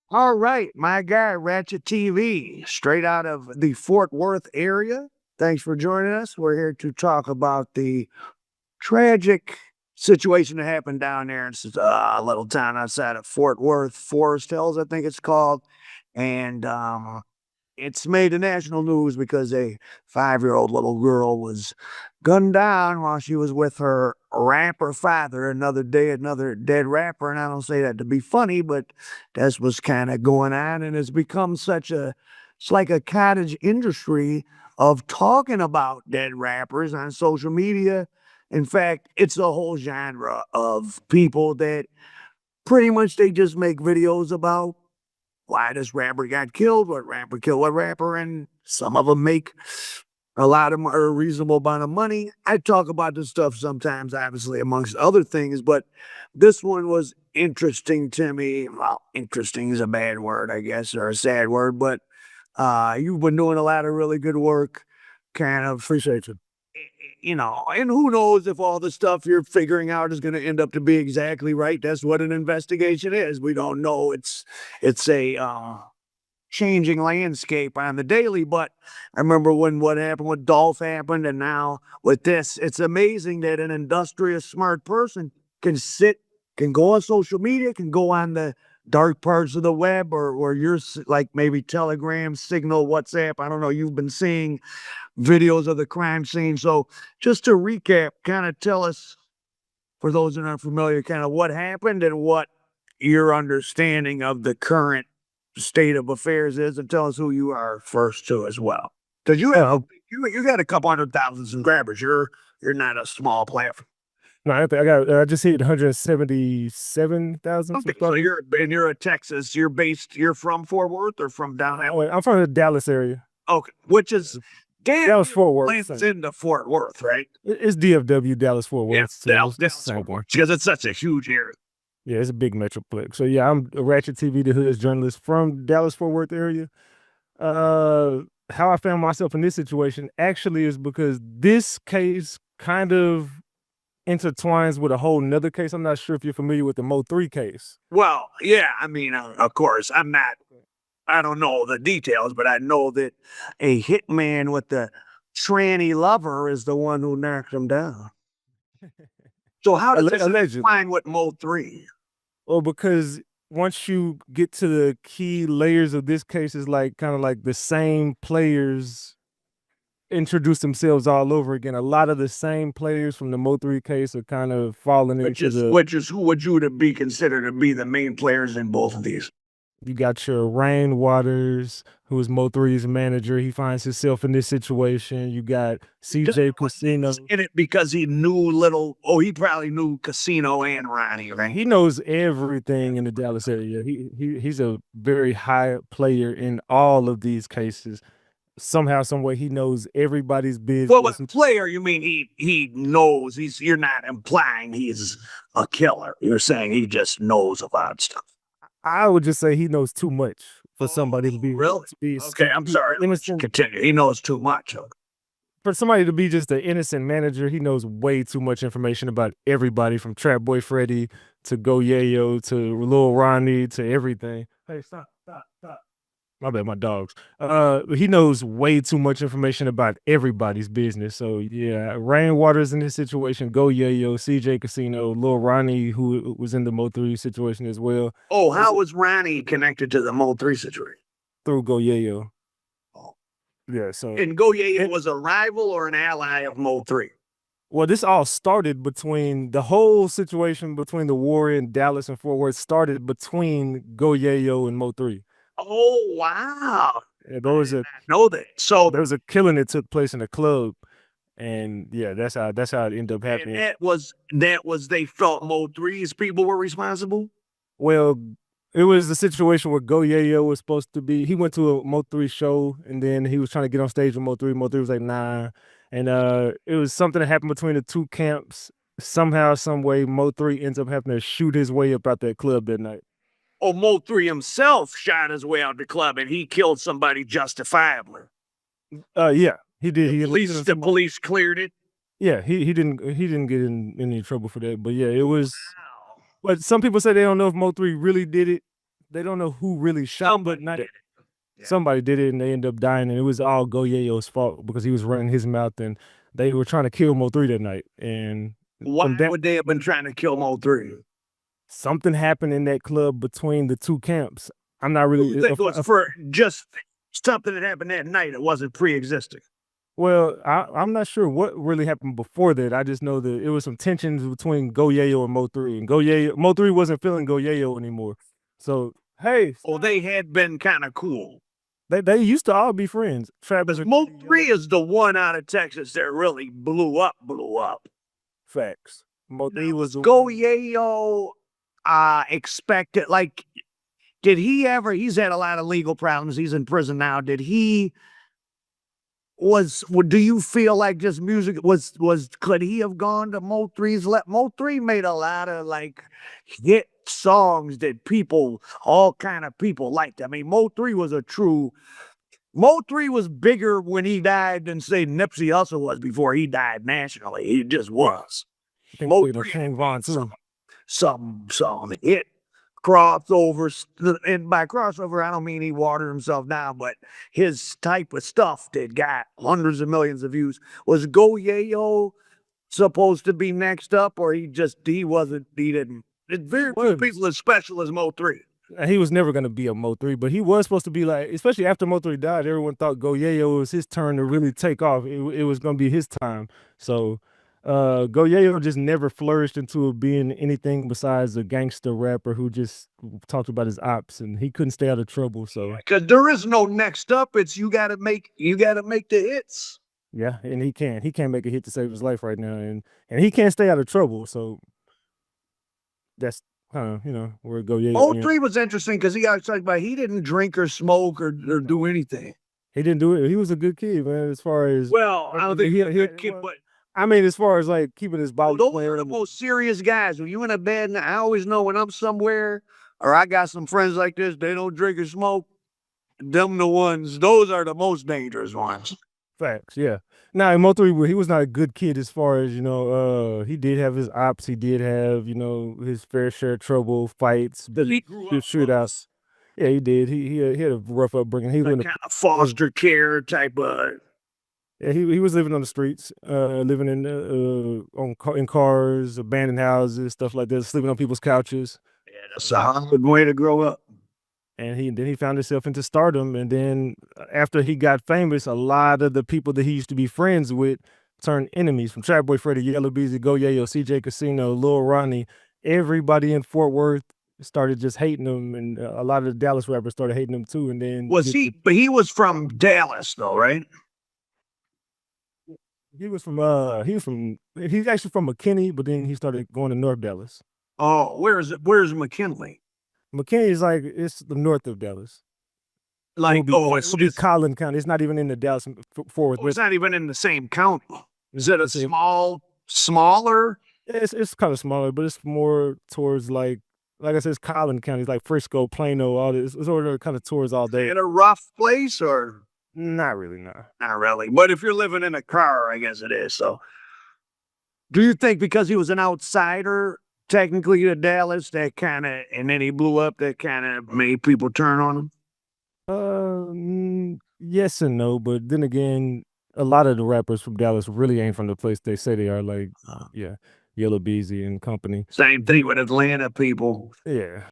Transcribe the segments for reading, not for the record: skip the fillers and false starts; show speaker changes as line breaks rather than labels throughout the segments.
All right, my guy, Ratchet TV, straight out of the Fort Worth area. Thanks for joining us. We're here to talk about the tragic situation that happened down there in a little town outside of Fort Worth, Forest Hills, I think it's called. And it's made the national news because a 5-year-old little girl was gunned down while she was with her rapper father. Another day, another dead rapper. And I don't say that to be funny, but that's what's kind of going on. And it's become it's like a cottage industry of talking about dead rappers on social media. In fact, it's a whole genre of people that pretty much they just make videos about why this rapper got killed, what rapper killed what rapper, and some of them make a reasonable amount of money. I talk about this stuff sometimes, obviously, amongst other things, but this one was interesting to me. Well, interesting is a bad word, I guess, or a sad word, but you've been doing a lot of really good work, kind of
Appreciate you.
and who knows if all the stuff you're figuring out is going to end up to be exactly right. That's what an investigation is. We don't know. It's a changing landscape on the daily. But I remember when what happened with Dolph happened, and now with this, it's amazing that an industrious, smart person can go on social media, can go on the dark parts of the web, or your like maybe Telegram, Signal, WhatsApp. I don't know. You've been seeing videos of the crime scene. So just to recap, kind of tell us, for those that aren't familiar, kind of what happened and what your understanding of the current state of affairs is, and tell us who you are first too as well. Because
Oh,
you got a couple 100,000 subscribers. You're not a small platform.
no, I just hit 177,000
Okay, so
subscribers.
you're a Texas. You're from Fort Worth or from down that way?
I'm from the Dallas area.
Okay, which is damn
Dallas Fort Worth.
blends into Fort Worth, right?
It's DFW, Dallas Fort
Yeah,
Worth. So it's the same
Fort
one.
Worth, because it's such a huge area.
Yeah, it's a big metroplex. So yeah, I'm a Ratchet TV, the Hood's journalist from Dallas Fort Worth area. How I found myself in this situation actually is because this case kind of intertwines with a whole nother case. I'm not sure if you're familiar with the Mo3 case.
Well, yeah, I mean, of course, I don't know the details, but I know that a hitman with the tranny lover is the one who knocked him down. So how does this
Allegedly.
find with Mode 3?
Well, because once you get to the key layers of this case, it's like kind of like the same players introduce themselves all over again. A lot of the same players from the Mo3 case are kind of falling into the.
Which is who would you to be considered to be the main players in both of these?
You got your Rainwaters, who is Mo3's manager. He finds himself in this situation. You got CJ Casino.
In it because he probably knew Casino and Ronnie, right?
He knows everything in the Dallas area. He's a very high player in all of these cases. Somehow, some way, he knows everybody's business.
Well, with player, you mean he knows. You're not implying he's a killer. You're saying he just knows about stuff.
I would just say he knows too much for somebody to be
really. Okay, I'm sorry.
Innocent.
Continue. He knows too much.
For somebody to be just an innocent manager, he knows way too much information about everybody from Trap Boy Freddy to Go Yayo to Lil Ronnie to everything. Hey, stop. My bad, my dogs. He knows way too much information about everybody's business. So yeah, Rainwater's in this situation. Go Yayo, CJ Casino, Lil Ronnie, who was in the Mo3 situation as well.
Oh, how was Ronnie connected to the Mode 3 situation?
Through Go Yayo.
Oh.
Yeah, so
and Go Yayo was a rival or an ally of Mode 3?
Well, this all started between the whole situation between the war in Dallas and Fort Worth started between Go Yayo and Mo3.
Oh wow!
Yeah, there was
know that. So
there was a killing that took place in a club, and yeah, that's how it ended up happening.
That was they felt Mo3's people were responsible.
Well, it was the situation where Go Yayo was supposed to be. He went to a Mo3 show, and then he was trying to get on stage with Mo3. Mo3 was like, nah, and it was something that happened between the two camps. Somehow, some way, Mo3 ends up having to shoot his way up out that club that night.
Oh, Mo3 himself shot his way out the club, and he killed somebody justifiably.
Yeah, he did.
The police cleared it.
Yeah, he didn't get in any trouble for that. But yeah, it was. But some people say they don't know if Mo3 really did it. They don't know who really shot him, but not
did it. Yeah.
somebody did it and they ended up dying, and it was all Go Yayo's fault because he was running his mouth and they were trying to kill Mo3 that night. And
Why
from that,
would they have been trying to kill Mo3?
something happened in that club between the two camps. I'm not really.
You think it was for just something that happened that night? It wasn't pre-existing.
Well, I'm not sure what really happened before that. I just know that it was some tensions between Go Yayo and Mo3, and Mo3 wasn't feeling Go Yayo anymore. So hey,
Well, they had been kind of cool.
they used to all be friends. Travis
Mo3 is the one out of Texas that really blew up.
Facts. Mo3 was the
Go Yayo expected, like, did he ever, he's had a lot of legal problems, he's in prison now, do you feel like just music could he have gone to Mo3's Mo3 made a lot of like hit songs that all kind of people liked. I mean, Mo3 was bigger when he died than say Nipsey Hussle was before he died nationally. He just was.
I think
Mo3
King Von too.
some hit crossovers, and by crossover I don't mean he watered himself down, but his type of stuff that got hundreds of millions of views. Was Go Yayo supposed to be next up, or he didn't? It's very few people as special as Mo3.
He was never gonna be a Mo3, but he was supposed to be like, especially after Mo3 died, everyone thought Go Yayo was his turn to really take off. It was gonna be his time. So Go Yayo just never flourished into being anything besides a gangster rapper who just talked about his ops, and he couldn't stay out of trouble. So
because there is no next up. It's you gotta make the hits.
Yeah, and he can't make a hit to save his life right now, and he can't stay out of trouble. So that's kind of where Go Yayo.
Mo3 was interesting because he got talked about. He didn't drink or smoke or do anything.
He didn't do it. He was a good kid, man. As far as
I don't think he was a good kid, but
I mean, as far as like keeping his body.
Those are the most serious guys. When you in a bed, and I always know when I'm somewhere or I got some friends like this, they don't drink or smoke. Those are the most dangerous ones.
Facts, yeah. Now, Mo3, he was not a good kid as far as, he did have his ops. He did have, his fair share of trouble, fights, shootouts. Yeah, he did. He had a rough upbringing. He was in
kind of foster care type of.
Yeah, he was living on the streets, living in cars, abandoned houses, stuff like that, sleeping on people's couches.
Yeah, that's a hard way to grow up.
And then he found himself into stardom. And then after he got famous, a lot of the people that he used to be friends with turned enemies. From Trap Boy Freddy, Yellow Beezy, Go Yayo, CJ Casino, Lil Ronnie. Everybody in Fort Worth started just hating him, and a lot of the Dallas rappers started hating him too. And then
but he was from Dallas though, right?
He's actually from McKinney, but then he started going to North Dallas.
Oh, where's McKinley?
McKinney is like, it's the north of Dallas.
Like,
it's Collin County. It's not even in the Dallas Fort Worth.
It's not even in the same county. Is it a smaller?
It's kind of smaller, but it's more towards like I said, it's Collin County. It's like Frisco, Plano, all this. It's over kind of towards all day.
In a rough place or?
Not really, no.
Not really. But if you're living in a car, I guess it is. So do you think because he was an outsider, technically to Dallas, and then he blew up, that kind of made people turn on
him? Yes and no, but then again, a lot of the rappers from Dallas really ain't from the place they say they are, like, Yellow Beezy and company.
Same thing with Atlanta people.
Yeah.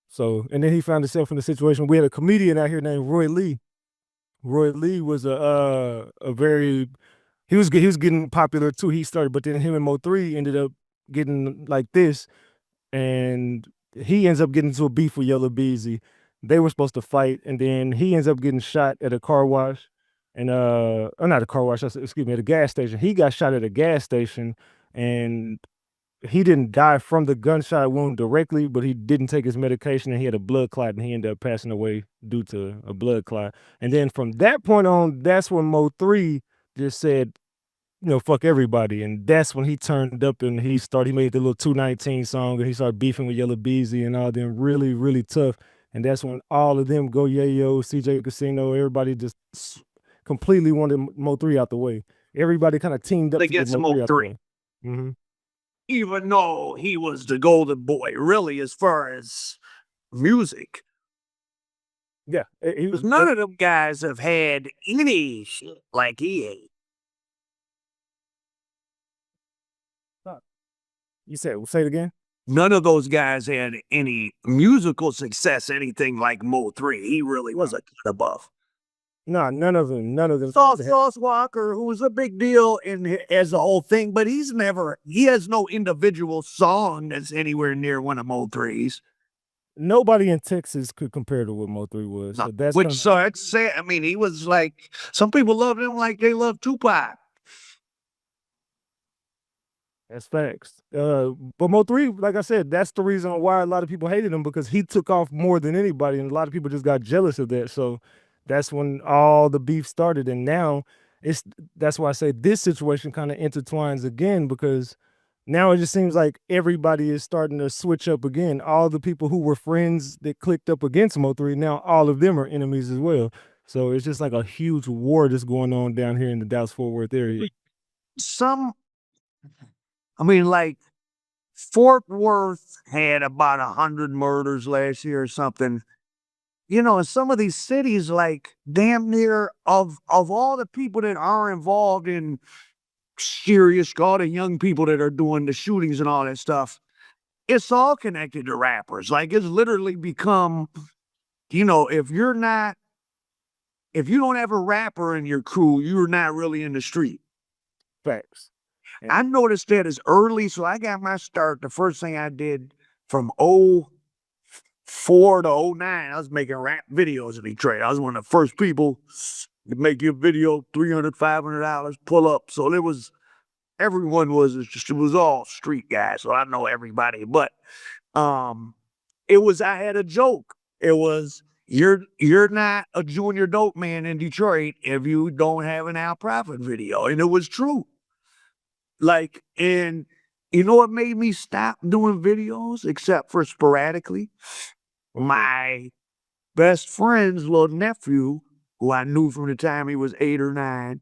So, and then he found himself in a situation. We had a comedian out here named Roy Lee. Roy Lee was he was getting popular too. He started, but then him and Mo3 ended up getting like this, and he ends up getting into a beef with Yellow Beezy. They were supposed to fight, and then he ends up getting shot at a car wash, and not a car wash, excuse me, at a gas station. He got shot at a gas station, and he didn't die from the gunshot wound directly, but he didn't take his medication, and he had a blood clot, and he ended up passing away due to a blood clot. And then from that point on, that's when Mo3 just said, fuck everybody. And that's when he turned up and he made the little 219 song, and he started beefing with Yellow Beezy and all them, really, really tough. And that's when all of them, Go Yayo, CJ Casino, everybody just completely wanted Mo3 out the way. Everybody kind of teamed up
to get Mo3.
Mm-hmm.
Even though he was the golden boy, really, as far as music.
Yeah, he was.
Because none of them guys have had any shit like he had.
You said, say it again.
None of those guys had any musical success, anything like Mo 3. He really was a cut above.
No, none of them. None of them.
Sauce Walker, who was a big deal as a whole thing, but he has no individual song that's anywhere near one of Mo 3's.
Nobody in Texas could compare to what Mo 3 was.
No,
So that's
which, so I'd say, I mean, he was like, some people love him like they love Tupac.
That's facts. But Mo 3, like I said, that's the reason why a lot of people hated him, because he took off more than anybody, and a lot of people just got jealous of that. So that's when all the beef started. And now that's why I say this situation kind of intertwines again, because now it just seems like everybody is starting to switch up again. All the people who were friends that clicked up against Mo 3, now all of them are enemies as well. So it's just like a huge war that's going on down here in the Dallas-Fort Worth area.
I mean, like, Fort Worth had about 100 murders last year or something. You know, in some of these cities, like, damn near of all the people that are involved in serious, all the young people that are doing the shootings and all that stuff, it's all connected to rappers. Like, it's literally become, you know, if you don't have a rapper in your crew, you're not really in the street.
Facts.
I noticed that as early, so I got my start. The first thing I did from 04 to 09, I was making rap videos in Detroit. I was one of the first people to make your video $300, $500, pull up. So it was all street guys. So I know everybody. But I had a joke. It was, you're not a junior dope man in Detroit if you don't have an Al Prophet video. And it was true. Like, and you know what made me stop doing videos, except for sporadically? My best friend's little nephew, who I knew from the time he was 8 or 9,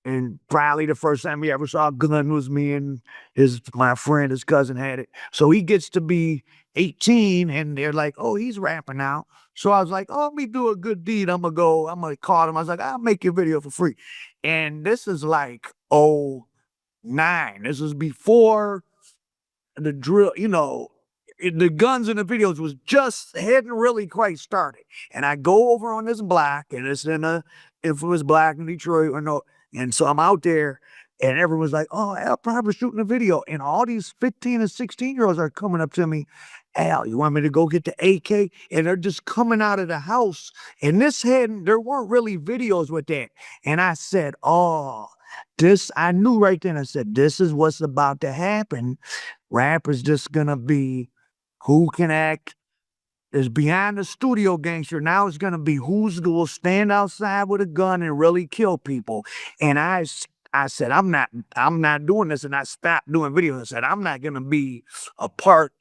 and probably the first time he ever saw a gun was me and his cousin had it. So he gets to be 18, and they're like, oh, he's rapping now. So I was like, oh, let me do a good deed. I'm gonna call him. I was like, I'll make your video for free. And this is like, 09. This was before the drill, you know, the guns in the videos was just hadn't really quite started. And I go over on this block, and it's in a infamous block in Detroit, and so I'm out there, and everyone's like, oh, Al probably shooting a video. And all these 15 and 16-year-olds are coming up to me, Al, you want me to go get the AK? And they're just coming out of the house. And there weren't really videos with that. And I said, I knew right then, I said, this is what's about to happen. Rap is just gonna be who can act is behind the studio gangster. Now it's gonna be who's will stand outside with a gun and really kill people. And I said, I'm not doing this, and I stopped doing videos. I said, I'm not gonna be a part.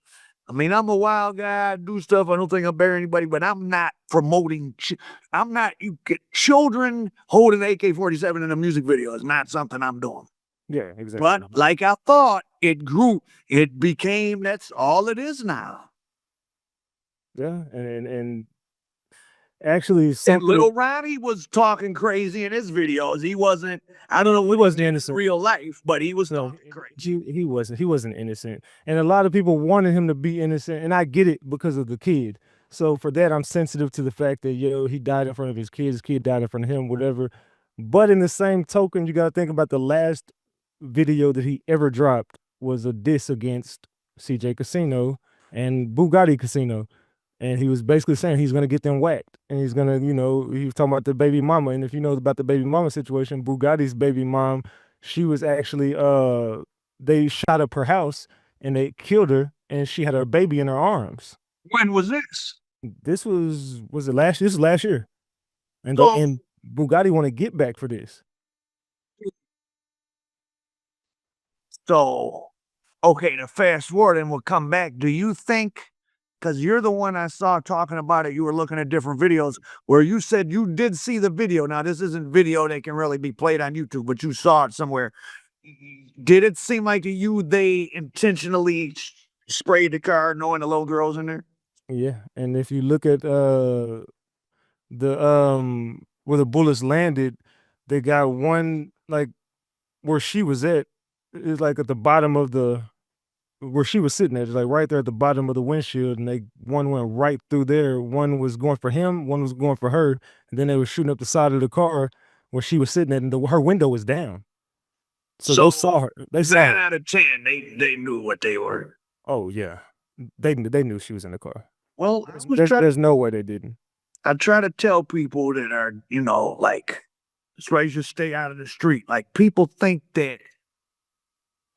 I mean, I'm a wild guy, I do stuff, I don't think I bear anybody, but I'm not promoting, children holding AK-47 in a music video is not something I'm doing.
Yeah, exactly.
But like I thought, it grew, it became, that's all it is now.
Yeah, and actually
And
something.
Lil Ronnie was talking crazy in his videos. He wasn't, I don't know,
He wasn't innocent.
real life, but he was talking crazy.
He wasn't innocent. And a lot of people wanted him to be innocent, and I get it because of the kid. So for that, I'm sensitive to the fact that, he died in front of his kid died in front of him, whatever. But in the same token, you got to think about the last video that he ever dropped was a diss against CJ Casino and Bugatti Casino. And he was basically saying he's going to get them whacked. And he's going to, he was talking about the baby mama. And if you know about the baby mama situation, Bugatti's baby mom, she was actually, they shot up her house and they killed her, and she had her baby in her arms.
When was this?
This was it last year? This was last year. And,
So-
and Bugatti want to get back for this.
So, okay, to fast forward and we'll come back. Do you think, because you're the one I saw talking about it, you were looking at different videos where you said you did see the video. Now, this isn't video that can really be played on YouTube, but you saw it somewhere. Did it seem like to you they intentionally sprayed the car knowing the little girl's in there?
Yeah, and if you look at where the bullets landed, they got one like where she was at is like at the bottom of the where she was sitting at, like right there at the bottom of the windshield, and they one went right through there. One was going for him, one was going for her, and then they were shooting up the side of the car where she was sitting at, and her window was down. So
So
those saw her. They saw
10
her.
out of 10, they knew what they were.
Oh yeah, they knew she was in the car.
Well,
There's no way they didn't.
I try to tell people that are, like, that's why you should stay out of the street. Like, people think that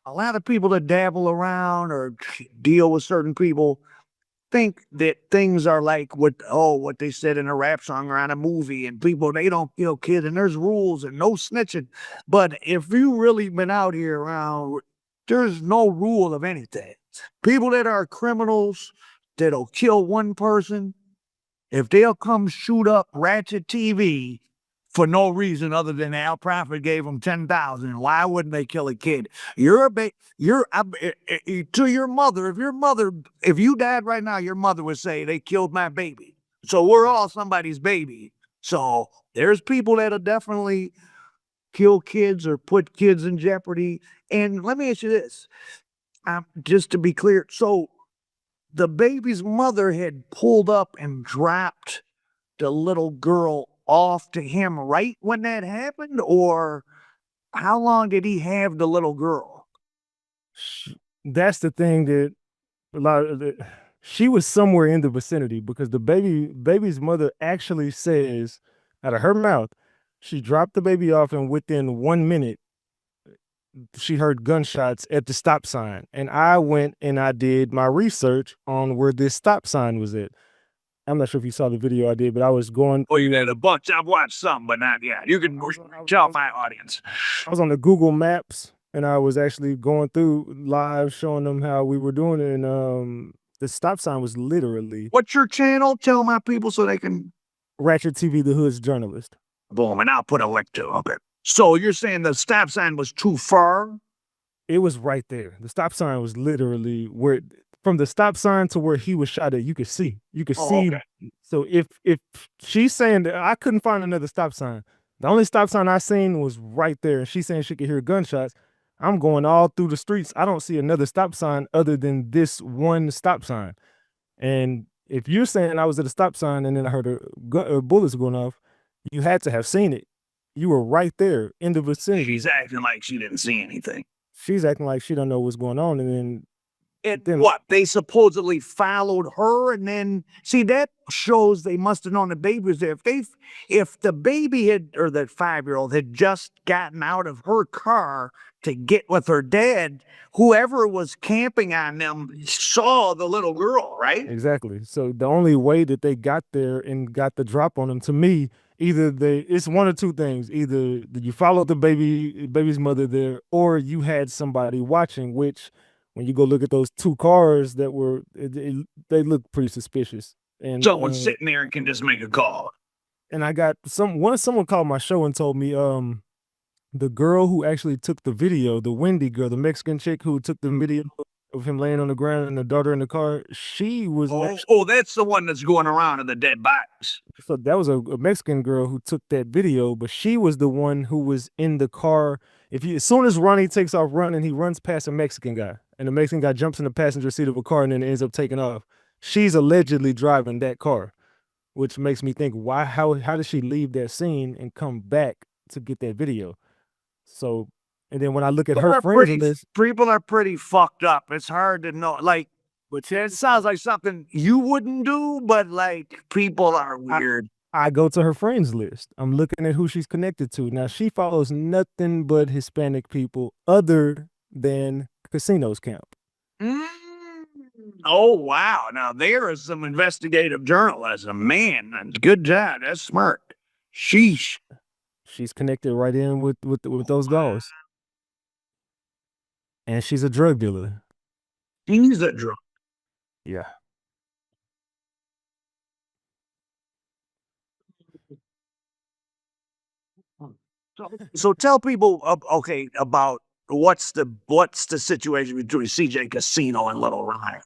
a lot of people that dabble around or deal with certain people think that things are like what they said in a rap song or on a movie, and people they don't kill kids and there's rules and no snitching. But if you really been out here around, there's no rule of anything. People that are criminals that'll kill one person, if they'll come shoot up Ratchet TV for no reason other than Al Prophet gave them 10,000, why wouldn't they kill a kid? To your mother. If you died right now, your mother would say they killed my baby. So we're all somebody's baby. So there's people that'll definitely kill kids or put kids in jeopardy. And let me ask you this, just to be clear. So the baby's mother had pulled up and dropped the little girl off to him right when that happened, or how long did he have the little girl?
That's the thing that a lot of she was somewhere in the vicinity because the baby's mother actually says out of her mouth she dropped the baby off and within 1 minute she heard gunshots at the stop sign, and I went and I did my research on where this stop sign was at. I'm not sure if you saw the video I did, but I was going.
Oh, you had a bunch. I've watched some, but not yet. You can tell my audience.
I was on the Google Maps and I was actually going through live showing them how we were doing it, and the stop sign was literally
What's your channel? Tell my people so they can.
Ratchet TV, the Hood's journalist.
Boom, and I'll put a link to it. Okay. So you're saying the stop sign was too far?
It was right there. The stop sign was literally where from the stop sign to where he was shot at, you could see. You could see.
Okay.
So if she's saying that I couldn't find another stop sign, the only stop sign I seen was right there, and she's saying she could hear gunshots. I'm going all through the streets. I don't see another stop sign other than this one stop sign. And if you're saying I was at a stop sign and then I heard bullets going off, you had to have seen it. You were right there in the vicinity.
She's acting like she didn't see anything.
She's acting like she don't know what's going on, and then
What? They supposedly followed her, and then see that shows they must have known the baby was there. If the baby had or the 5-year-old had just gotten out of her car to get with her dad, whoever was camping on them saw the little girl, right?
exactly. So the only way that they got there and got the drop on them, to me, it's one of two things. Either you followed the baby's mother there, or you had somebody watching, which when you go look at those two cars that were, they look pretty suspicious. And
Someone's sitting there and can just make a call.
and I got someone called my show and told me the girl who actually took the video, the Wendy girl, the Mexican chick who took the video of him laying on the ground and the daughter in the car, she was
That's the one that's going around in the dead bodies.
so that was a Mexican girl who took that video, but she was the one who was in the car. As soon as Ronnie takes off running, he runs past a Mexican guy, and the Mexican guy jumps in the passenger seat of a car and then ends up taking off. She's allegedly driving that car, which makes me think, how did she leave that scene and come back to get that video? So, and then when I look at her friends list,
people are pretty fucked up. It's hard to know. Like, but it sounds like something you wouldn't do, but like people are weird.
I go to her friends list. I'm looking at who she's connected to. Now, she follows nothing but Hispanic people other than Casinos Camp.
Oh, wow. Now, there is some investigative journalism. Man, good job. That's smart. Sheesh.
She's connected right in with those guys. And she's a drug dealer.
She's a drug.
Yeah.
So tell people, okay, about what's the situation between CJ Casino and Lil Ronnie.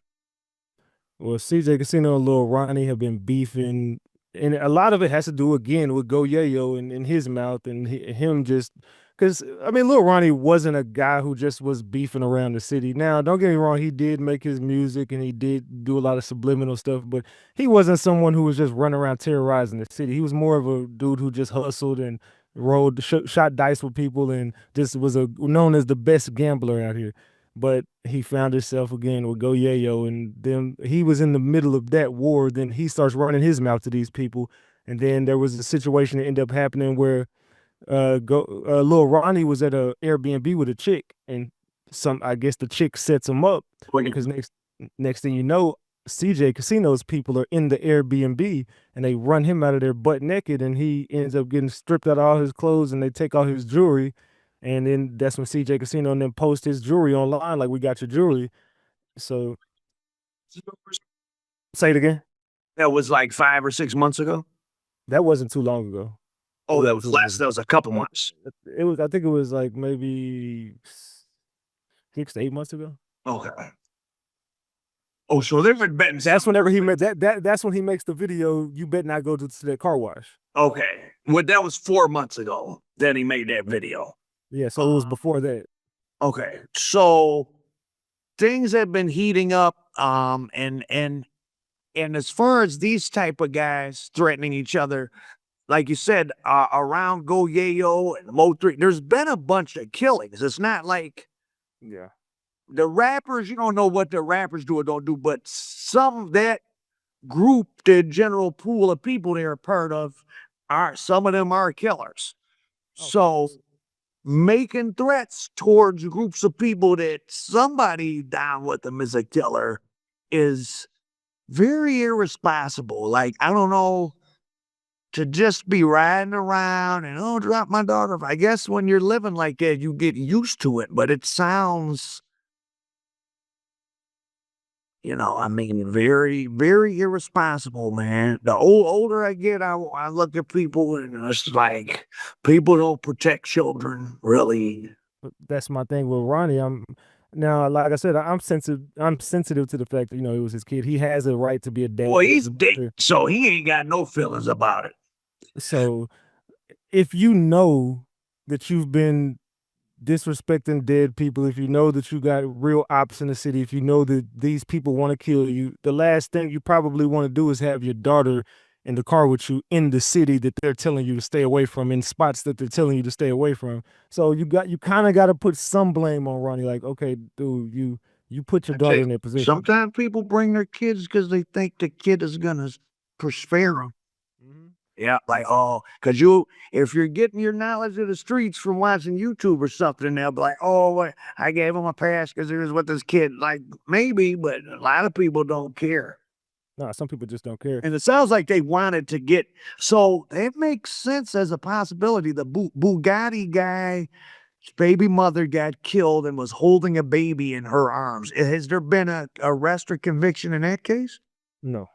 Well, CJ Casino and Lil Ronnie have been beefing, and a lot of it has to do again with Go Yayo and his mouth and him just because I mean, Lil Ronnie wasn't a guy who just was beefing around the city. Now, don't get me wrong, he did make his music and he did do a lot of subliminal stuff, but he wasn't someone who was just running around terrorizing the city. He was more of a dude who just hustled and shot dice with people and just was known as the best gambler out here. But he found himself again with Go Yayo, and then he was in the middle of that war. Then he starts running his mouth to these people, and then there was a situation that ended up happening where Lil Ronnie was at a Airbnb with a chick, and I guess the chick sets him up because next thing you know, CJ Casino's people are in the Airbnb and they run him out of there butt naked, and he ends up getting stripped out of all his clothes and they take all his jewelry. And then that's when CJ Casino and then post his jewelry online, like, we got your jewelry. So say it again.
That was like 5 or 6 months ago.
That wasn't too long ago.
Oh, that was less. That was a couple months.
It was. I think it was like maybe 6 to 8 months ago.
Okay. Oh, so there had been.
That's whenever he met that's when he makes the video. You better not go to that car wash.
Okay. Well, that was 4 months ago. Then he made that video.
Yeah, so it was before that.
Okay. So things have been heating up. And as far as these type of guys threatening each other, like you said, around Go Yayo and Mo3, there's been a bunch of killings. It's not like the rappers, you don't know what the rappers do or don't do, but that group, the general pool of people they're a part of, some of them are killers. So making threats towards groups of people that somebody down with them is a killer is very irresponsible. Like, I don't know, to just be riding around and, drop my daughter. I guess when you're living like that, you get used to it, but it sounds, very, very irresponsible, man. The older I get, I look at people and it's like, people don't protect children, really.
But that's my thing with Ronnie. Now, like I said, I'm sensitive to the fact that, it was his kid. He has a right to be a dad.
Well, he's dead, so he ain't got no feelings about it.
So if you know that you've been disrespecting dead people, if you know that you got real ops in the city, if you know that these people want to kill you, the last thing you probably want to do is have your daughter in the car with you in the city that they're telling you to stay away from, in spots that they're telling you to stay away from. So you kind of got to put some blame on Ronnie. Like, okay, dude, you put your daughter in that position.
Sometimes people bring their kids because they think the kid is gonna spare them. Yeah, like, because if you're getting your knowledge of the streets from watching YouTube or something, they'll be like, I gave him a pass because he was with this kid. Like, maybe, but a lot of people don't care.
No, some people just don't care.
And it sounds like they wanted to get, so it makes sense as a possibility. The Bugatti guy's baby mother got killed and was holding a baby in her arms. Has there been a arrest or conviction in that case?
No.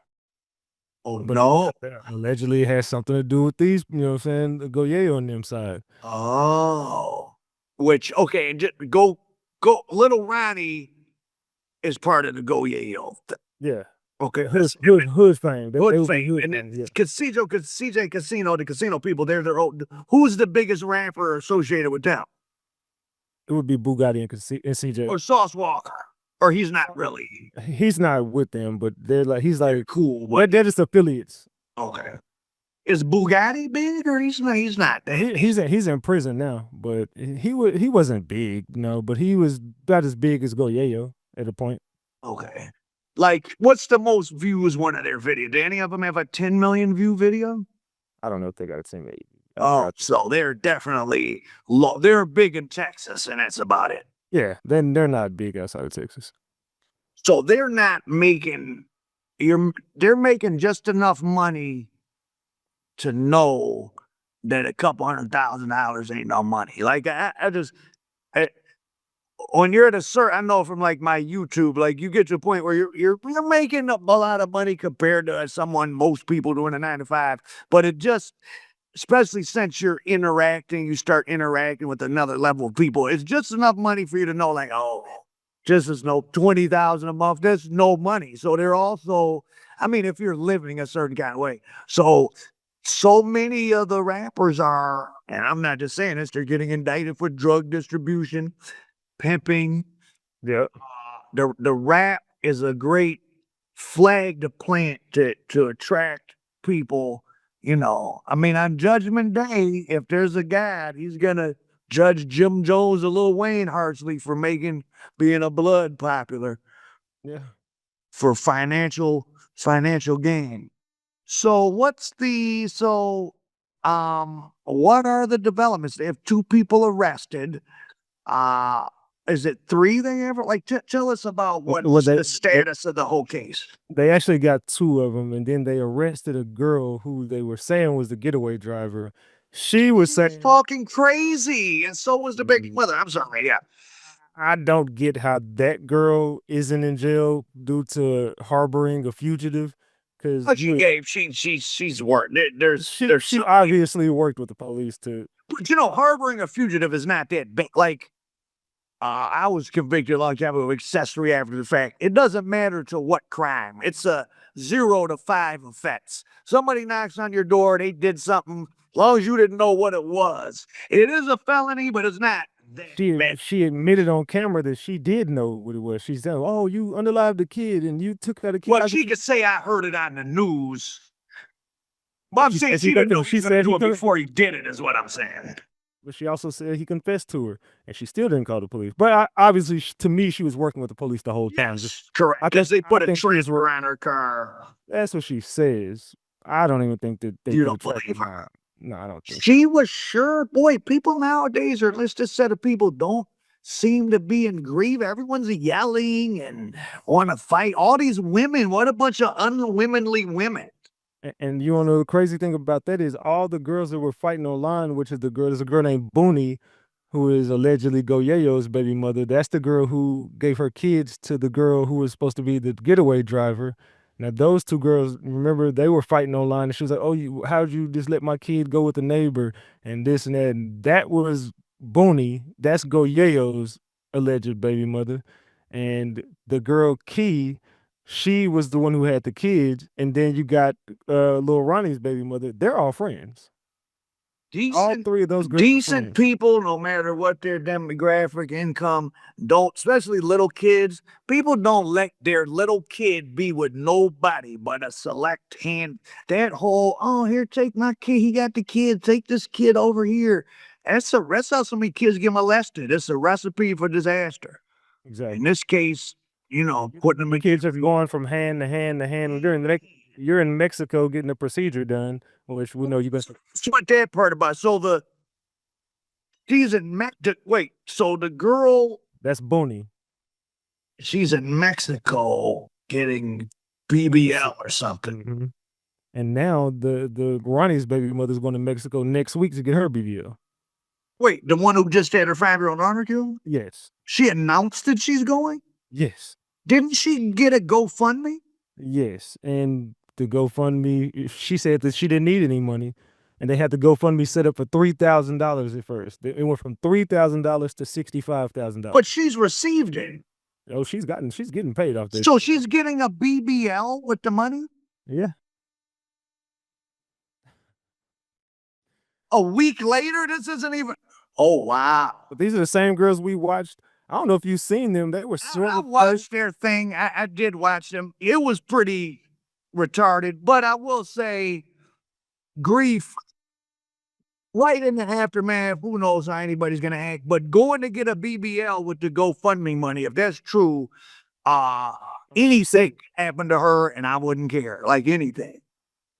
Oh, but no.
Allegedly it has something to do with these, Go Yayo on them side.
Oh. Which, okay, and just go Lil Ronnie is part of the Go Yayo.
Yeah.
Okay.
Hood fame.
Hood fame. And then CJ Casino, the casino people, they're their own. Who's the biggest rapper associated with them?
It would be Bugatti and CJ.
Or Sauce Walker. Or he's not really.
He's not with them, but he's like
cool.
But they're just affiliates.
Okay. Is Bugatti big or he's not?
He's in prison now, but he wasn't big, but he was about as big as Go Yayo at a point.
Okay. Like, what's the most views one of their videos? Do any of them have a 10 million view video?
I don't know if they got a 10 million.
Oh, so they're definitely they're big in Texas, and that's about it.
Yeah, then they're not big outside of Texas.
So they're not making they're making just enough money to know that a couple $100,000 ain't no money. Like, when you're at a certain, I know from like my YouTube, like you get to a point where you're making up a lot of money compared to most people doing a 9 to 5, but it just, especially since you start interacting with another level of people, it's just enough money for you to know, like, just is no 20,000 a month. That's no money. So they're also, I mean, if you're living a certain kind of way. So many of the rappers are, and I'm not just saying this, they're getting indicted for drug distribution, pimping.
Yeah.
The rap is a great flag to plant to attract people. You know, I mean, on Judgment Day, if there's a God, he's gonna judge Jim Jones or Lil Wayne harshly for being a blood popular
Yeah.
for financial gain. So what are the developments? They have two people arrested. Uh is it three they ever like tell us about what's the status of the whole case?
They actually got 2 of them, and then they arrested a girl who they were saying was the getaway driver. She was
She was
saying,
talking crazy, and so was the big mother. I'm sorry, yeah.
I don't get how that girl isn't in jail due to harboring a fugitive, because
But she's worked. There's
she obviously worked with the police to.
but harboring a fugitive is not that big. Like, I was convicted a long time ago of accessory after the fact. It doesn't matter to what crime. It's a 0 to 5 offense. Somebody knocks on your door, they did something, as long as you didn't know what it was. It is a felony, but it's not that bad.
She admitted on camera that she did know what it was. She said, "Oh, you unalived the kid and you took out a kid."
Well, she could say I heard it on the news. But I'm saying she didn't know
she
he was gonna
said
do
he
it
could,
before he did it, is what I'm saying.
but she also said he confessed to her, and she still didn't call the police. But obviously, to me, she was working with the police the whole time.
Yes, correct. Because they put a transfer on her car.
That's what she says. I don't even think that they
You
put
don't
a tracker
believe her?
No, I don't think.
She was sure. Boy, people nowadays, or at least this set of people, don't seem to be in grief. Everyone's yelling and want to fight. All these women, what a bunch of unwomanly women.
And you wanna know the crazy thing about that is all the girls that were fighting online, which is there's a girl named Booney, who is allegedly Go Yayo's baby mother. That's the girl who gave her kids to the girl who was supposed to be the getaway driver. Now those 2 girls, remember, they were fighting online, and she was like, "Oh, how'd you just let my kid go with the neighbor?" and this and that. And that was Booney. That's Go Yayo's alleged baby mother. And the girl Key, she was the one who had the kids. And then you got Lil Ronnie's baby mother. They're all friends. All 3 of those girls are
Decent
friends.
people, no matter what their demographic income, don't, especially little kids. People don't let their little kid be with nobody but a select hand. That whole, oh, here, take my kid. He got the kid. Take this kid over here. That's how so many kids get molested. It's a recipe for disaster.
Exactly.
In this case, putting them
The
in
kids are going from hand to hand to hand. You're in Mexico getting a procedure done, which we know you're going to.
what that part about. So she's in wait, so the girl,
That's Booney.
she's in Mexico getting BBL or something.
Mhm. And now the Ronnie's baby mother's going to Mexico next week to get her BBL.
Wait, the one who just had her 5-year-old daughter killed?
Yes.
She announced that she's going?
Yes.
Didn't she get a GoFundMe?
Yes. And the GoFundMe, she said that she didn't need any money, and they had the GoFundMe set up for $3,000 at first. It went from $3,000 to $65,000.
But she's received it.
Oh, she's getting paid off this.
So she's getting a BBL with the money?
Yeah.
A week later? This isn't even. Oh, wow.
But these are the same girls we watched. I don't know if you've seen them. They were
I watched their thing. I did watch them. It was pretty retarded, but I will say, grief right in the aftermath. Who knows how anybody's gonna act? But going to get a BBL with the GoFundMe money, if that's true, anything happened to her, and I wouldn't care. Like anything.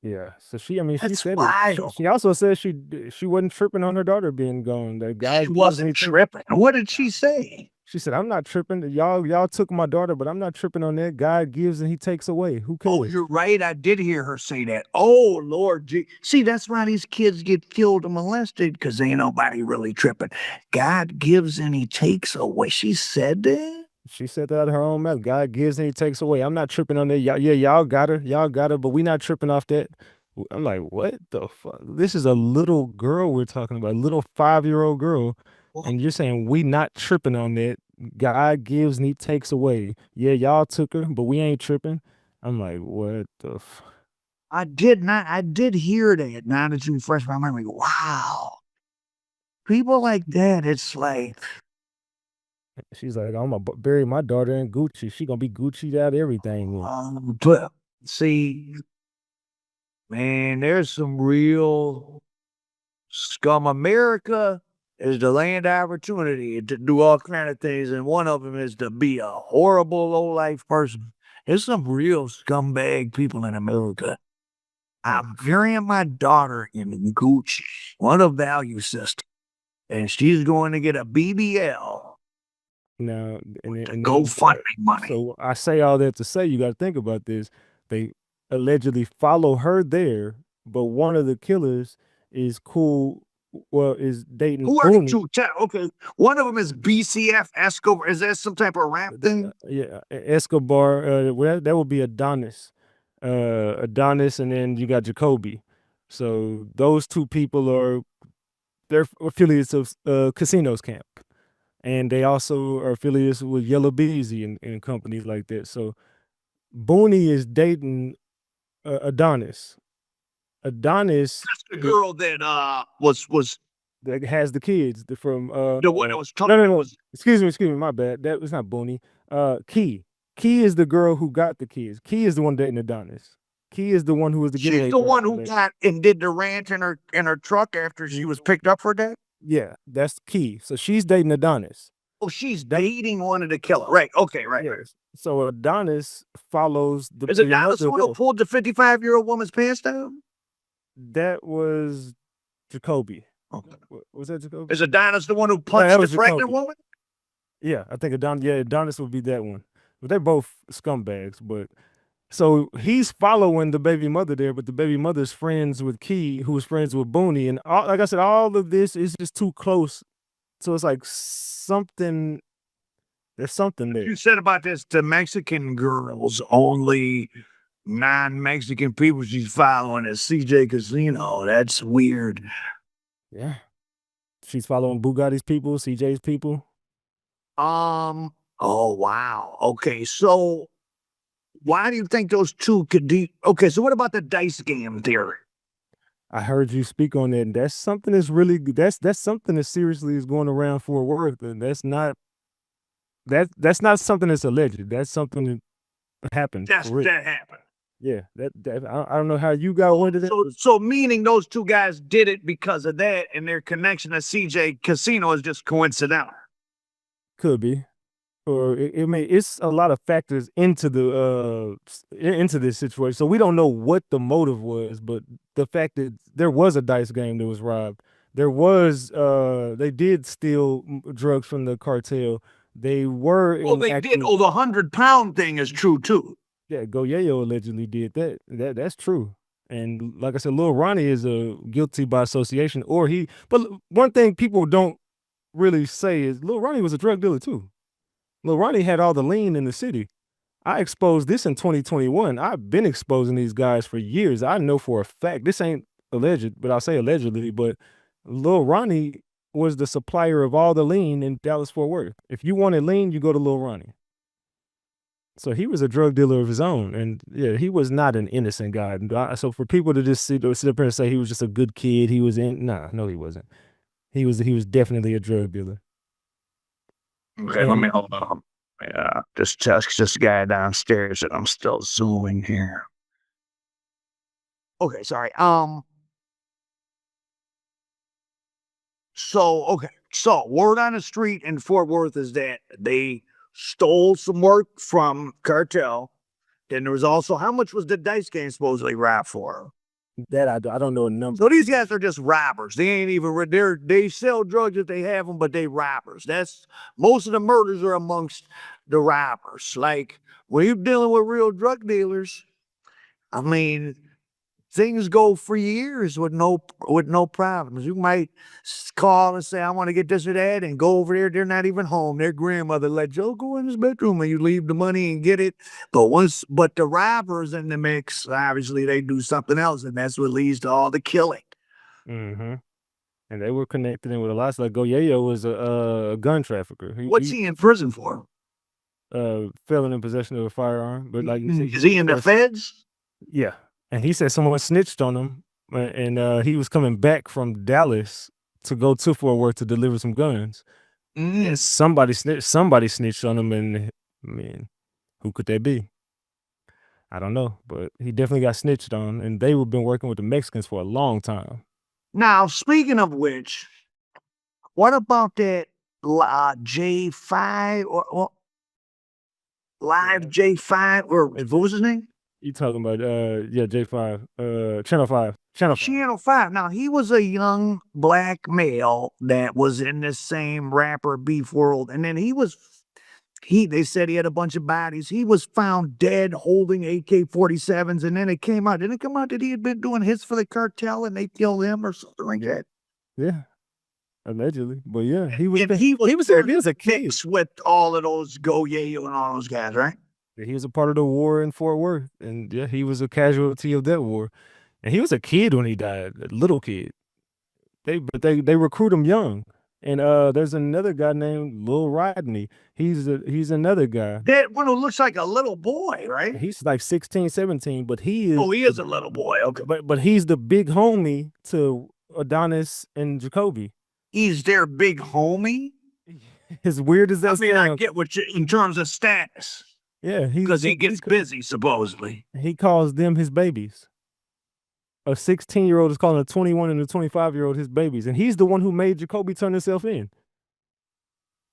Yeah. So she
That's
said
wild.
it. She also said she wasn't tripping on her daughter being gone. The guy
She wasn't tripping. What did she say?
She said, "I'm not tripping. Y'all took my daughter, but I'm not tripping on that. God gives and he takes away. Who cares?"
Oh, you're right. I did hear her say that. Oh, Lord. See, that's why these kids get killed and molested, because ain't nobody really tripping. God gives and he takes away. She said that?
She said that out of her own mouth. God gives and he takes away. I'm not tripping on that. Y'all got her, but we not tripping off that. I'm like, what the fuck? This is a little girl we're talking about, a little 5-year-old girl. And you're saying we not tripping on that. God gives and he takes away. Yeah, y'all took her, but we ain't tripping. I'm like, what the
I did hear that. Now that you refresh my memory, wow. People like that, it's like,
She's like, I'm gonna bury my daughter in Gucci. She gonna be Gucci'd out everything.
but see, man, there's some real scum. America is the land of opportunity to do all kind of things, and one of them is to be a horrible low life person. There's some real scumbag people in America. I'm burying my daughter in Gucci, what a value system, and she's going to get a BBL
Now,
to GoFundMe money.
so I say all that to say you got to think about this. They allegedly follow her there, but one of the killers is cool. Well, is dating
Who are the
Booney.
two? Okay, one of them is BCF Escobar. Is that some type of rap thing?
Yeah, Escobar. Well, that would be Adonis. Adonis, and then you got Jacoby. So those two people they're affiliates of Casinos Camp, and they also are affiliates with Yellow Beezy and companies like that. So Booney is dating Adonis. Adonis
That's the girl that was
that has the kids from
the one that was
no,
talking.
no, no. Excuse me, my bad. That was not Booney. Key. Key is the girl who got the kids. Key is the one dating Adonis. Key is the one who was the getaway.
She's the one who got and did the ranch in her truck after she was picked up for that.
Yeah, that's Key. So she's dating Adonis.
Oh, she's dating one of the killer. Right. Okay. Right. Right.
Yes. So Adonis follows the.
Is it Adonis the one who pulled the 55-year-old woman's pants down?
That was Jacoby.
Okay.
Was that Jacoby?
Is Adonis the one who punched the pregnant woman?
Yeah, I think Adonis would be that one. But they're both scumbags. But so he's following the baby mother there, but the baby mother's friends with Key, who's friends with Booney, and like I said, all of this is just too close. So it's like something. There's something there.
You said about this, the Mexican girls only non-Mexican people she's following is CJ Casino. That's weird.
Yeah. She's following Bugatti's people, CJ's people.
Oh wow. Okay, so why do you think those two could do? Okay, so what about the dice game theory?
I heard you speak on that, and that's something that's something that seriously is going around Fort Worth, and that's not something that's alleged. That's something that happened.
That happened.
Yeah, that I don't know how you got into that.
So meaning those two guys did it because of that, and their connection to CJ Casino is just coincidental.
Could be, or it's a lot of factors into this situation. So we don't know what the motive was, but the fact that there was a dice game that was robbed, there was they did steal drugs from the cartel. They were
did. Oh, the 100-pound thing is true too.
Yeah, Go Yayo allegedly did that. That's true. And like I said, Lil Ronnie is guilty by association, but one thing people don't really say is Lil Ronnie was a drug dealer too. Lil Ronnie had all the lean in the city. I exposed this in 2021. I've been exposing these guys for years. I know for a fact, this ain't alleged, but I'll say allegedly, but Lil Ronnie was the supplier of all the lean in Dallas-Fort Worth. If you wanted lean, you go to Lil Ronnie. So he was a drug dealer of his own, and yeah, he was not an innocent guy. So for people to just sit up here and say he was just a good kid, he wasn't. He was definitely a drug dealer.
Okay, let me hold on. Yeah, just text this guy downstairs, and I'm still zooming here. Okay, sorry. So word on the street in Fort Worth is that they stole some work from Cartel. Then there was also, how much was the dice game supposedly robbed for?
That I don't know a number.
So these guys are just robbers. They ain't even, they sell drugs if they have them, but they robbers. Most of the murders are amongst the robbers. Like, when you're dealing with real drug dealers, I mean, things go for years with no problems. You might call and say, I want to get this or that, and go over there. They're not even home. Their grandmother let Joe go in his bedroom, and you leave the money and get it. But the robbers in the mix, obviously they do something else, and that's what leads to all the killing.
Mm-hmm. and they were connected in with a lot. So like Go Yayo was a gun trafficker.
What's he in prison for?
Felon in possession of a firearm. But like you said,
Is he in the feds?
yeah, and he said someone snitched on him, and he was coming back from Dallas to go to Fort Worth to deliver some guns. And somebody snitched on him, and I mean, who could that be? I don't know, but he definitely got snitched on, and they have been working with the Mexicans for a long time.
Now, speaking of which, what about that J5 or Live J5 or what was his name?
You talking about yeah, J5, Channel 5.
Channel 5. Now, he was a young black male that was in the same rapper beef world, and then they said he had a bunch of bodies. He was found dead holding AK-47s, and then it came out. Didn't it come out that he had been doing hits for the cartel and they killed him or something like that?
Yeah, allegedly. But yeah, he was
there.
He was a kid
with all of those Go Yayo and all those guys, right?
He was a part of the war in Fort Worth, and yeah, he was a casualty of that war. And he was a kid when he died, a little kid. They recruit him young. And there's another guy named Lil Ronnie. He's another guy.
That one who looks like a little boy, right?
He's like 16, 17, but he is.
Oh, he is a little boy. Okay,
but he's the big homie to Adonis and Jacoby.
He's their big homie.
As weird as that sounds.
I get what you in terms of status.
Yeah,
because he gets busy supposedly.
He calls them his babies. A 16-year-old is calling a 21 and a 25-year-old his babies, and he's the one who made Jacoby turn himself in.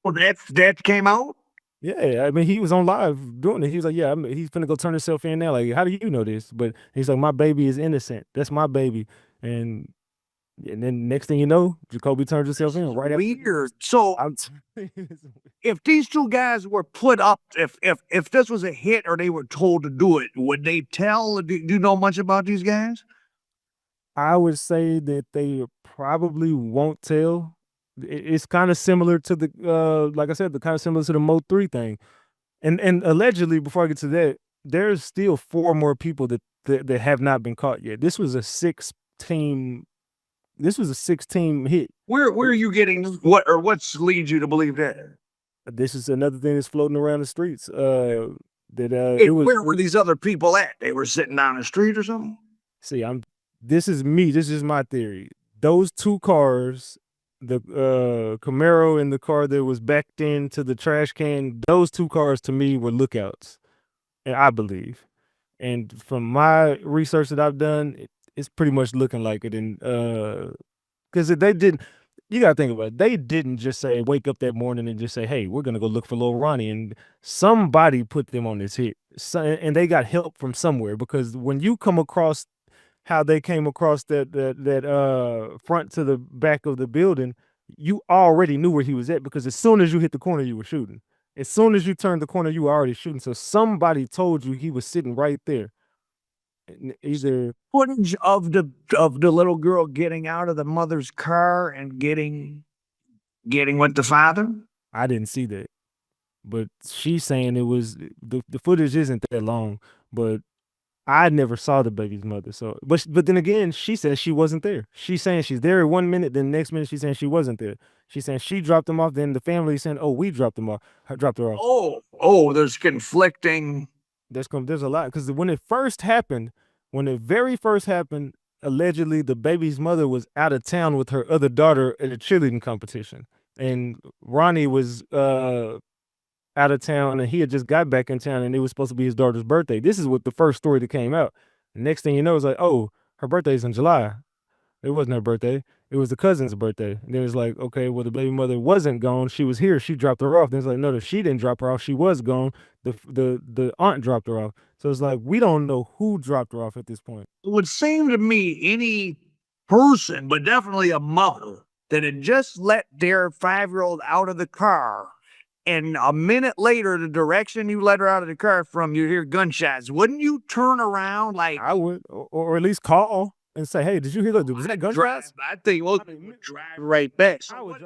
Well, that came out?
Yeah, I mean, he was on live doing it. He was like, yeah, he's finna go turn himself in now. Like, how do you know this? But he's like, my baby is innocent. That's my baby. And then next thing you know, Jacoby turns himself in right after.
Weird. So if these two guys were put up, if this was a hit or they were told to do it, would they tell? Do you know much about these guys?
I would say that they probably won't tell. It's kind of similar to the like I said, kind of similar to the Mo 3 thing. And allegedly, before I get to that, there's still 4 more people that have not been caught yet. This was a 6-team hit. Where
are you getting what's leads you to believe that?
This is another thing that's floating around the streets. Where
were these other people at? They were sitting down the street or something?
See, this is my theory. Those 2 cars, the Camaro and the car that was backed into the trash can, those 2 cars to me were lookouts, and I believe. And from my research that I've done, it's pretty much looking like it. And because they didn't, you gotta think about it. They didn't just say wake up that morning and just say, "Hey, we're gonna go look for Lil Ronnie." And somebody put them on this hit, and they got help from somewhere. Because when you come across how they came across that front to the back of the building, you already knew where he was at, because as soon as you hit the corner, you were shooting. As soon as you turned the corner, you were already shooting. So somebody told you he was sitting right there. Either
footage of the little girl getting out of the mother's car and getting with the father.
I didn't see that, but she's saying it was the footage isn't that long, but I never saw the baby's mother. So, but then again, she says she wasn't there. She's saying she's there 1 minute, then the next minute she's saying she wasn't there. She's saying she dropped them off. Then the family saying, "Oh, we dropped them off. Dropped her off."
Oh, there's conflicting.
There's a lot, because when it very first happened, allegedly the baby's mother was out of town with her other daughter at a cheerleading competition, and Ronnie was out of town, and he had just got back in town, and it was supposed to be his daughter's birthday. This is what the first story that came out. The next thing you know, it's like, oh, her birthday's in July. It wasn't her birthday. It was the cousin's birthday. And then it's like, okay, well, the baby mother wasn't gone. She was here. She dropped her off. Then it's like, no, she didn't drop her off. She was gone. The aunt dropped her off. So it's like, we don't know who dropped her off at this point.
It would seem to me any person, but definitely a mother, that had just let their 5-year-old out of the car, and a minute later, the direction you let her out of the car from, you hear gunshots. Wouldn't you turn around like?
I would, or at least call and say, "Hey, did you hear that? Was that gunshots?"
I think drive right back. So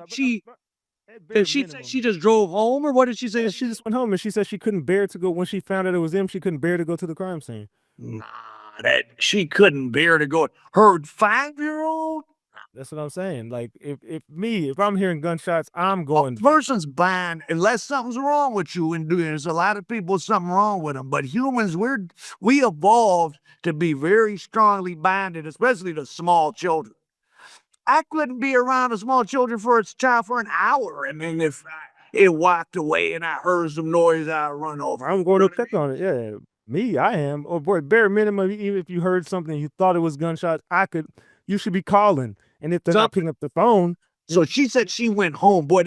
did she say she just drove home, or what did she say?
She just went home, and she said she couldn't bear to go when she found out it was them. She couldn't bear to go to the crime scene.
Nah, that she couldn't bear to go. Her 5-year-old.
That's what I'm saying. Like if I'm hearing gunshots, I'm
A
going.
person's buying unless something's wrong with you, and there's a lot of people something wrong with them. But humans, we evolved to be very strongly bonded, especially the small children. I couldn't be around the small children for its child for an hour, and then if it walked away and I heard some noise, I'd run over.
I'm going to check on it. Yeah, me, I am. Oh boy, bare minimum. Even if you heard something, you thought it was gunshots, you should be calling. And if they're not picking up the phone,
So she said she went home. Boy,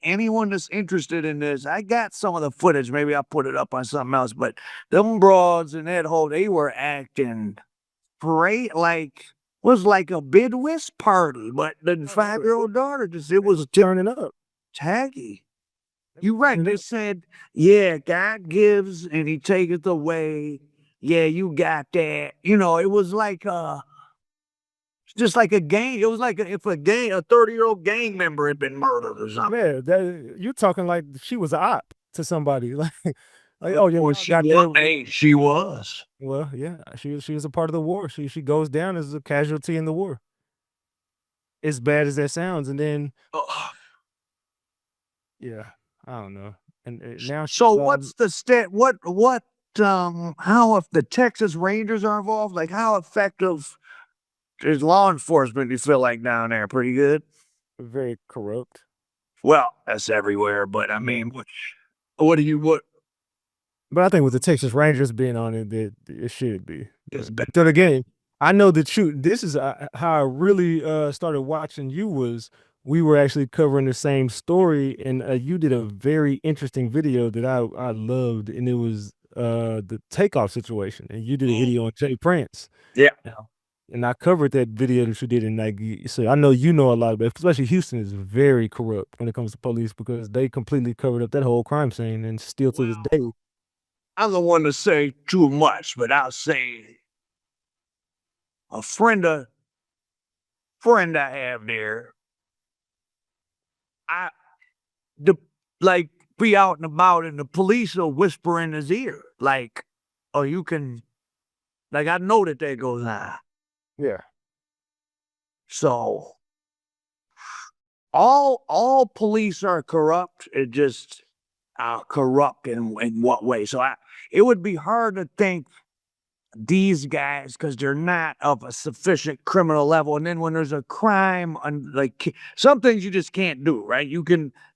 anyone that's interested in this, I got some of the footage. Maybe I'll put it up on something else. But them broads and that whole, they were acting great, was like a bid-whist party. But the 5-year-old daughter it was
turning up.
taggy. You right. They said, yeah, God gives and he taketh away. Yeah, you got that. It was like just like a gang. It was like if a 30-year-old gang member had been murdered or something.
Man, you're talking like she was a op to somebody. Like oh yeah,
Well, she was.
Well, yeah, she was a part of the war. She goes down as a casualty in the war. As bad as that sounds, and then yeah, I don't know. And now
So what's the how if the Texas Rangers are involved, like how effective is law enforcement, you feel like down there? Pretty good?
very corrupt.
Well, that's everywhere, but I mean, what do you
But I think with the Texas Rangers being on it, that it should be.
is
But then again, I know the truth. This is how I really started watching you was we were actually covering the same story, and you did a very interesting video that I loved, and it was the takeoff situation, and you did a video on Jay Prince.
Yeah.
And I covered that video that you did, and so I know you know a lot about it, especially Houston is very corrupt when it comes to police because they completely covered up that whole crime scene, and still to this day.
I'm the one to say too much, but I'll say a friend I have there, be out and about and the police will whisper in his ear, like, oh, you can, I know that goes on.
Yeah.
So all police are corrupt. It just corrupt in what way? So it would be hard to think these guys because they're not of a sufficient criminal level. And then when there's a crime, like some things you just can't do, right?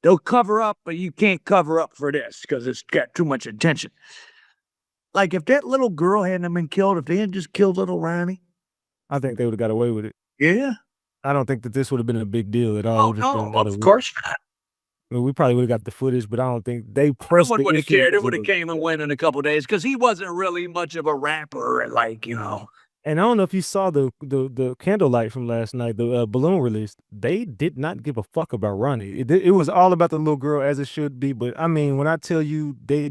They'll cover up, but you can't cover up for this because it's got too much attention. Like if that little girl hadn't been killed, if they had just killed little Ronnie,
I think they would have got away with it.
yeah.
I don't think that this would have been a big deal at all.
Oh no, of course not.
Well, we probably would have got the footage, but I don't think they
I
pressed the
would have
issue.
cared. It would have came and went in a couple days because he wasn't really much of a rapper,
And I don't know if you saw the candlelight from last night, the balloon release. They did not give a fuck about Ronnie. It was all about the little girl as it should be. But I mean, when I tell you they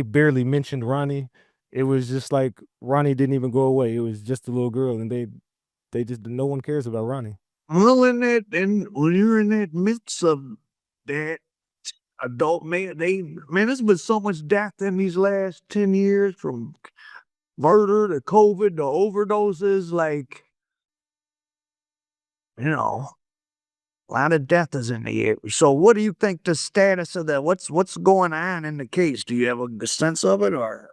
barely mentioned Ronnie. It was just like Ronnie didn't even go away. It was just a little girl, and they just no one cares about Ronnie.
Well, when you're in that midst of that adult man, there's been so much death in these last 10 years from murder to COVID to overdoses, a lot of death is in the air. So what do you think the status of that? What's going on in the case? Do you have a sense of it, or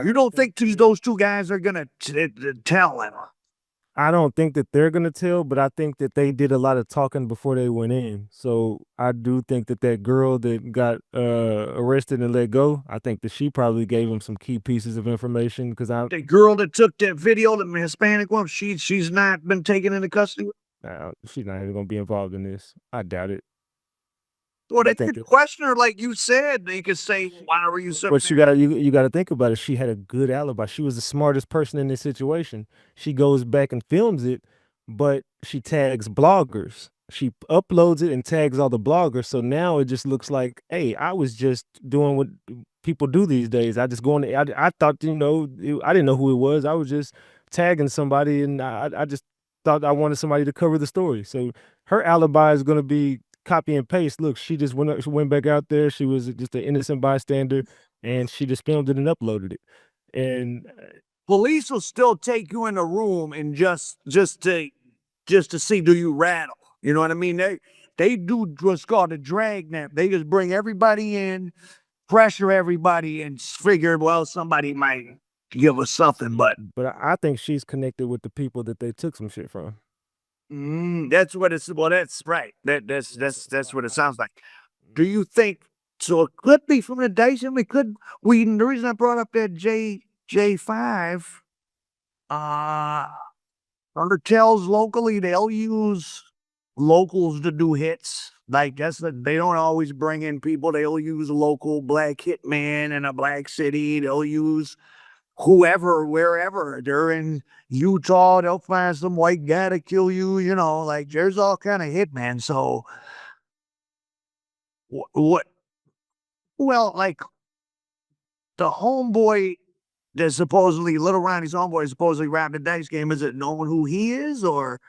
you don't think those two guys are gonna tell him?
I don't think that they're gonna tell, but I think that they did a lot of talking before they went in. So I do think that girl that got arrested and let go, I think that she probably gave him some key pieces of information because
the girl that took that video, the Hispanic one, she's not been taken into custody.
She's not even gonna be involved in this. I doubt it.
Well, they could question her, like you said. They could say, "Why were you so?"
But you gotta think about it. She had a good alibi. She was the smartest person in this situation. She goes back and films it, but she tags bloggers. She uploads it and tags all the bloggers. So now it just looks like, hey, I was just doing what people do these days. I just going. I thought I didn't know who it was. I was just tagging somebody, and I just thought I wanted somebody to cover the story. So her alibi is gonna be copy and paste. Look, she went back out there. She was just an innocent bystander, and she just filmed it and uploaded it. And
police will still take you in a room and just to see, do you rattle? You know what I mean? They do what's called a drag nap. They just bring everybody in, pressure everybody, and figure, well, somebody might give us something. But
I think she's connected with the people that they took some shit from.
that's what it's. Well, that's right. That's what it sounds like. Do you think so? It could be from the Dyson. We could. The reason I brought up that J5, Cartels locally, they'll use locals to do hits. Like they don't always bring in people. They'll use a local black hitman in a black city. They'll use whoever, wherever. They're in Utah, they'll find some white guy to kill you. You know, like there's all kind of hitmen. So what? Well, like the homeboy that supposedly Lil Ronnie's homeboy supposedly robbed the dice game. Is it known who he is, or?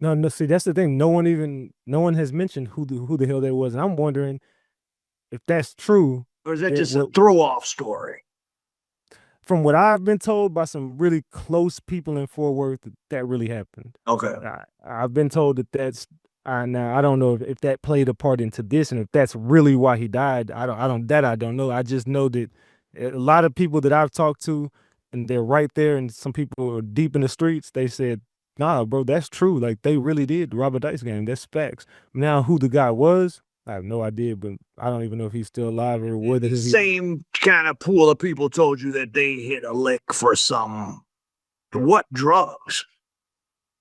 No, see, that's the thing. No one has mentioned who the hell that was. And I'm wondering if that's true.
Or is that just a throw-off story?
From what I've been told by some really close people in Fort Worth, that really happened.
Okay.
I've been told that that's now I don't know if that played a part into this, and if that's really why he died. I don't know. I just know that a lot of people that I've talked to, and they're right there, and some people are deep in the streets, they said, nah, bro, that's true. Like, they really did rob a dice game. That's facts. Now, who the guy was, I have no idea, but I don't even know if he's still alive or whether
the same kind of pool of people told you that they hit a lick for what drugs?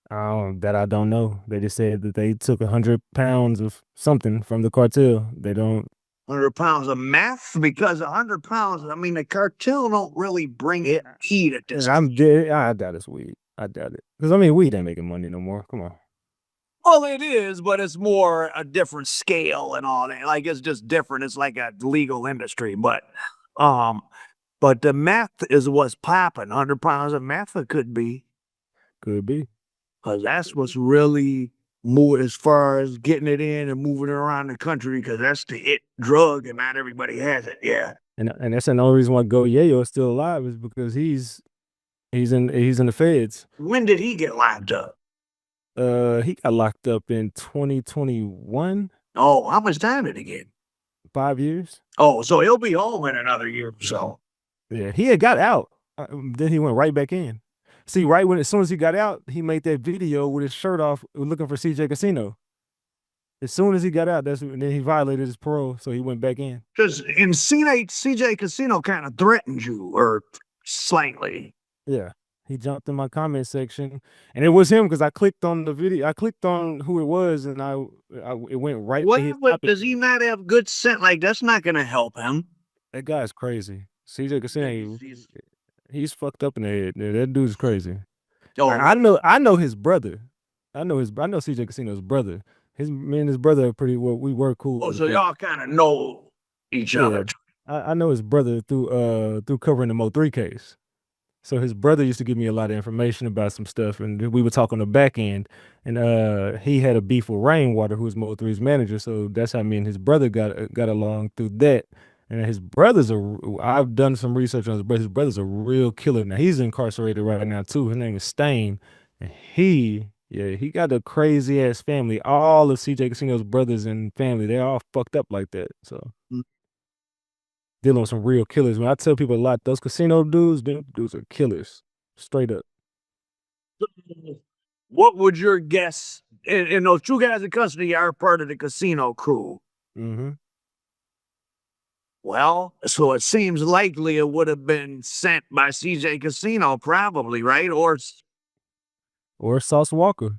That I don't know. They just said that they took 100 pounds of something from the cartel. They don't.
100 pounds of meth? Because 100 pounds, I mean, the cartel don't really bring it heat at this.
I doubt it's weed. I doubt it. Because, I mean, weed ain't making money no more. Come on.
Well, it is, but it's more a different scale and all that. Like, it's just different. It's like a legal industry. But the meth is what's popping. 100 pounds of meth, it could be.
Could be.
Because that's what's really more as far as getting it in and moving it around the country, because that's the hit drug and not everybody has it. Yeah.
And that's the only reason why Go Yayo is still alive is because he's in the feds.
When did he get locked up?
He got locked up in 2021.
Oh, how much time did he get?
5 years.
Oh, so he'll be home in another year or so.
Yeah, he had got out. Then he went right back in. See, as soon as he got out, he made that video with his shirt off looking for CJ Casino. As soon as he got out, then he violated his parole, so he went back in.
Because in CJ Casino kind of threatened you, or slightly.
Yeah. He jumped in my comment section, and it was him because I clicked on the video. I clicked on who it was, and it went right.
What does he not have good sense? Like, that's not going to help him.
That guy's crazy. CJ Casino, he's fucked up in the head. That dude's crazy. Oh, I know his brother. I know CJ Casino's brother. Me and his brother are we were cool.
Oh, so y'all kind of know each other.
I know his brother through covering the Mo3 case. So his brother used to give me a lot of information about some stuff, and we would talk on the back end. And he had a beef with Rainwater, who was Mo3's manager. So that's how me and his brother got along through that. And I've done some research on his brother. His brother's a real killer. Now he's incarcerated right now too. His name is Stain, and he got a crazy ass family. All of CJ Casino's brothers and family, they're all fucked up like that. So. Dealing with some real killers. When I tell people a lot, those casino dudes, them dudes are killers, straight up.
What would your guess? And those two guys in custody are part of the casino crew.
Mm-hmm.
Well, so it seems likely it would have been sent by CJ Casino, probably, right? Or
Sauce Walker.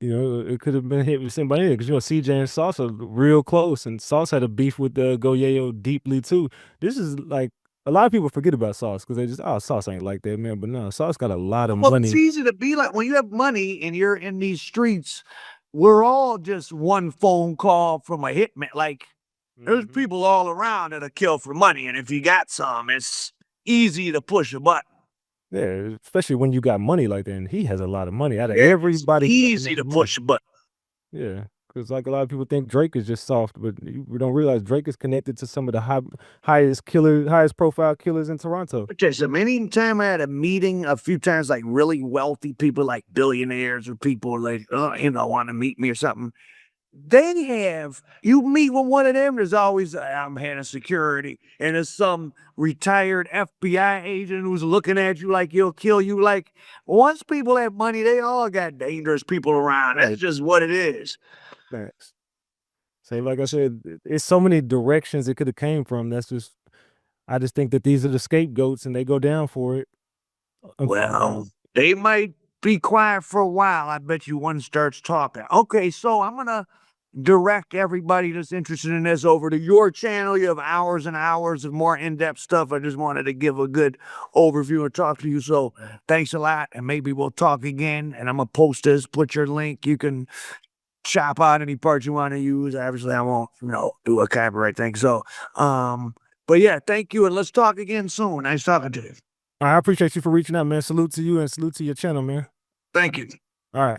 You know, it could have been hit with somebody because CJ and Sauce are real close, and Sauce had a beef with Go Yayo deeply too. This is like a lot of people forget about Sauce because they just Sauce ain't like that, man. But no, Sauce got a lot of money.
It's easy to be like when you have money and you're in these streets. We're all just one phone call from a hitman. Like there's people all around that'll kill for money, and if you got some, it's easy to push a button.
Yeah, especially when you got money like that, and he has a lot of money. Out of everybody,
easy to push a button.
Yeah, Because like a lot of people think Drake is just soft, but we don't realize Drake is connected to some of the highest profile killers in Toronto.
Okay, so anytime I had a meeting, a few times, like really wealthy people, like billionaires or people like, want to meet me or something. They have, you meet with one of them, there's always, I'm head of security, and there's some retired FBI agent who's looking at you like he'll kill you. Like, once people have money, they all got dangerous people around. That's just what it is.
Thanks. Say, like I said, it's so many directions it could have came from. I just think that these are the scapegoats and they go down for it.
Well, they might be quiet for a while. I bet you one starts talking. Okay, so I'm gonna direct everybody that's interested in this over to your channel. You have hours and hours of more in-depth stuff. I just wanted to give a good overview and talk to you. So thanks a lot, and maybe we'll talk again. And I'm gonna post this, put your link. You can chop out any parts you want to use. Obviously, I won't, do a copyright thing. So, but yeah, thank you, and let's talk again soon. Nice talking to you.
I appreciate you for reaching out, man. Salute to you and salute to your channel, man.
Thank you.
All right.